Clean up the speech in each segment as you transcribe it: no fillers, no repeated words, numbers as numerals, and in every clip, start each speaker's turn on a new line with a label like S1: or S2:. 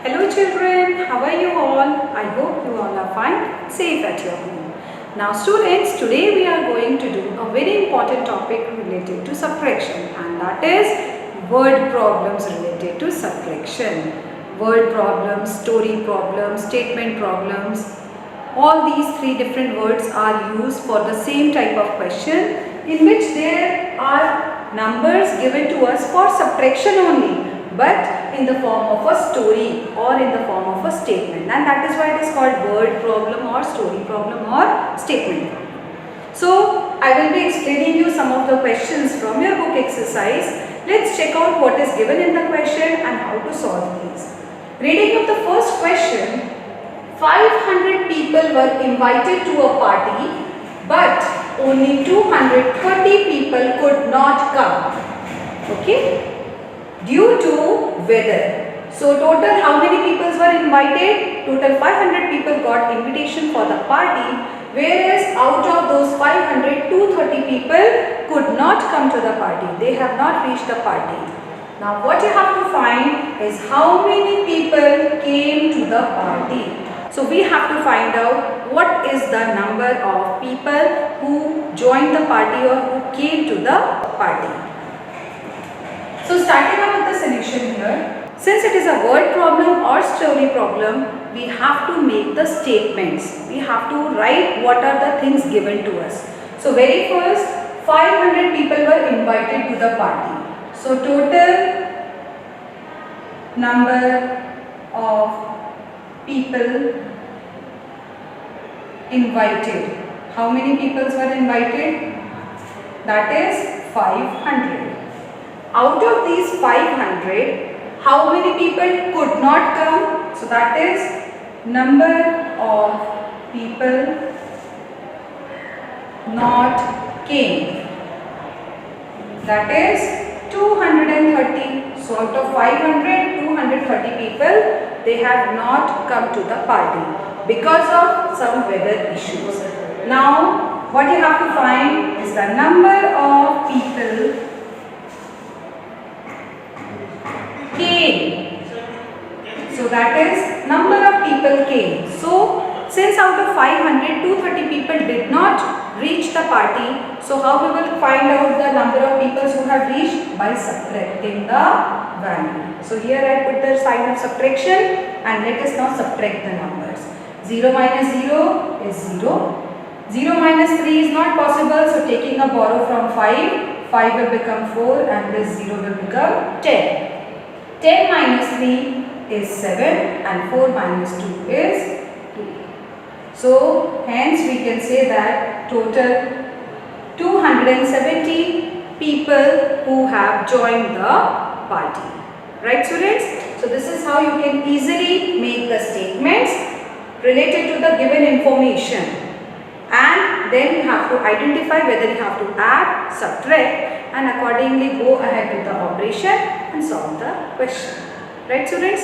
S1: Hello children, how are you all? I hope you all are fine, safe at your home. Now students, today we are going to do a very important topic related to subtraction, and that is word problems related to subtraction. Word problems, story problems, statement problems. All these three different words are used for the same type of question in which there are numbers given to us for subtraction only, but in the form of a story or in the form of a statement, and that is why it is called word problem or story problem or statement problem. So I will be explaining you some of the questions from your book exercise. Let's check out what is given in the question and how to solve these. Reading of the first question, 500 people were invited to a party, but only 230 people could not come. Okay? Due to weather. So total how many people were invited? Total 500 people got invitation for the party, whereas out of those 500, 230 people could not come to the party. They have not reached the party. Now what you have to find is how many people came to the party. So we have to find out what is the number of people who joined the party or who came to the party. So starting out with the solution here, since it is a word problem or story problem, we have to make the statements. We have to write what are the things given to us. So very first, 500 people were invited to the party. So total number of people invited. How many people were invited? That is 500. Out of these 500, how many people could not come? So that is number of people not came. That is 230. So out of 500, 230 people, they have not come to the party because of some weather issues. Now what you have to find is the number of people came. So that is number of people came. So since out of 500, 230 people did not reach the party, so how we will find out the number of people who have reached? By subtracting the value. So here I put the sign of subtraction, and let us now subtract the numbers. 0 minus 0 is 0. 0 minus 3 is not possible, so taking a borrow from 5, 5 will become 4 and this 0 will become 10. 10 minus 3 is 7 and 4 minus 2 is 2. So hence we can say that total 270 people who have joined the party. Right students? So this is how you can easily make the statements related to the given information, and then you have to identify whether you have to add, subtract, and accordingly go ahead with the operation and solve the question. Right students?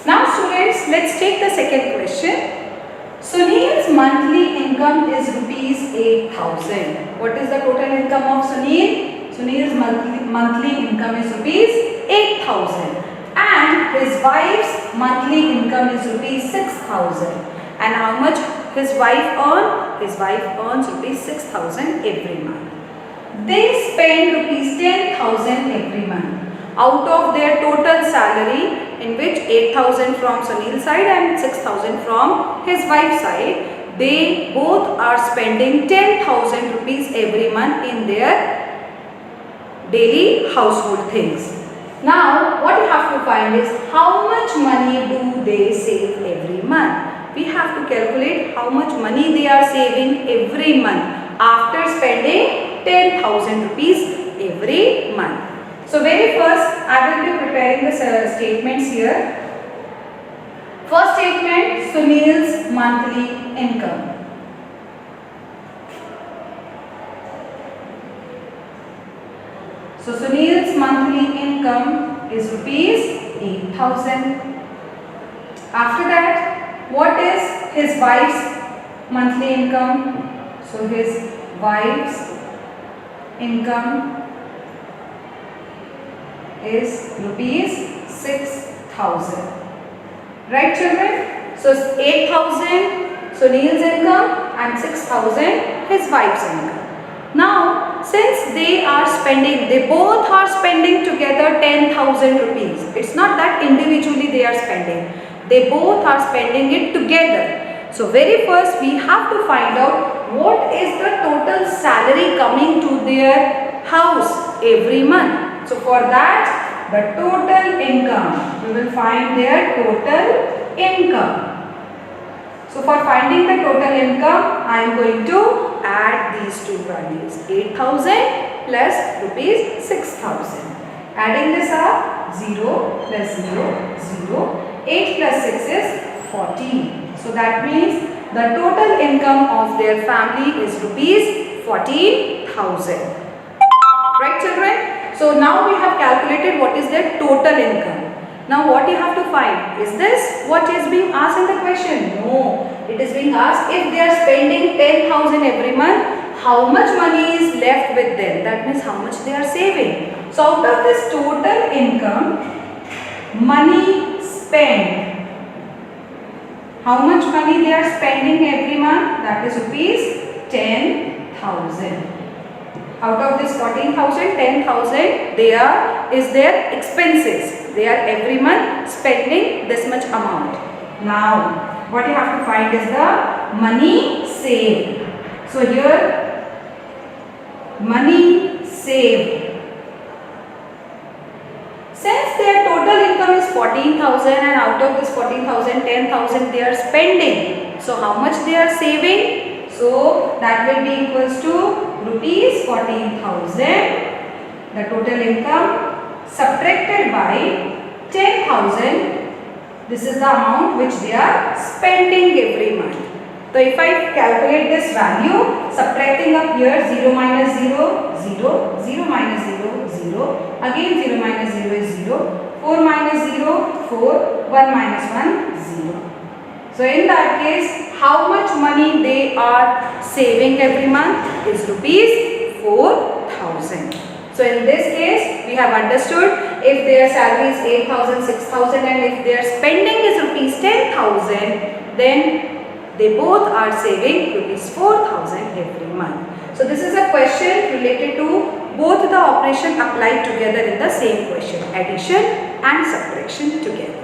S1: Now students, let's take the second question. Sunil's monthly income is rupees 8,000. What is the total income of Sunil? Sunil's monthly income is rupees 8,000. And his wife's monthly income is rupees 6,000. And how much his wife earns? His wife earns rupees 6,000 every month. They spend rupees 10,000 every month. Out of their total salary, in which 8,000 from Sunil's side and 6,000 from his wife's side, they both are spending 10,000 rupees every month in their daily household things. Now what you have to find is how much money do they save every month. We have to calculate how much money they are saving every month after spending 10,000 rupees every month. So very first I will be preparing the statements here. First statement, Sunil's monthly income. So Sunil's monthly income is rupees 8,000. After that, what is his wife's monthly income? So his wife's income is rupees 6,000. Right children? So 8,000 Sunil's income and 6,000 his wife's income. Now since they both are spending together 10,000 rupees. It's not that individually they are spending. They both are spending it together. So very first we have to find out what is the total salary coming to their house every month. So for that, the total income, we will find their total income. So for finding the total income, I am going to add these two values, 8,000 plus rupees 6,000. Adding this up, 0 plus 0, 0. 8 plus 6 is 14. So that means the total income of their family is rupees 14,000. Right children? So now we have calculated what is their total income. Now what you have to find? Is this what is being asked in the question? No. It is being asked if they are spending 10,000 every month, how much money is left with them? That means how much they are saving. So out of this total income, money spent, how much money they are spending every month? That is rupees 10,000. Out of this 14,000, 10,000 is their expenses. They are every month spending this much amount. Now, what you have to find is the money saved. So here, money saved. Since their total income is 14,000 and out of this 14,000, 10,000 they are spending. So how much they are saving? So that will be equals to rupees 14,000, the total income, subtracted by 10,000. This is the amount which they are spending every month. So if I calculate this value, subtracting up here 0 minus 0, 0, 0 minus 0, 0, again 0 minus 0 is 0, 4 minus 0, 4, 1 minus 1, 0. So in that case, how much money they are saving every month is rupees 4,000. So in this case, we have understood if their salary is 8,000, 6,000 and if their spending is rupees 10,000, then they both are saving rupees 4,000 every month. So this is a question related to both the operation applied together in the same question, addition and subtraction together.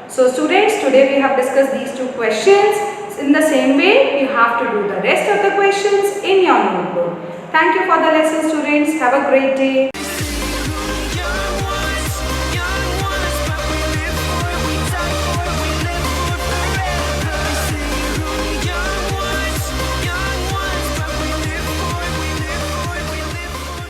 S1: So students, today we have discussed these two questions. In the same way, you have to do the rest of the questions in your notebook. Thank you for the lesson, students. Have a great day.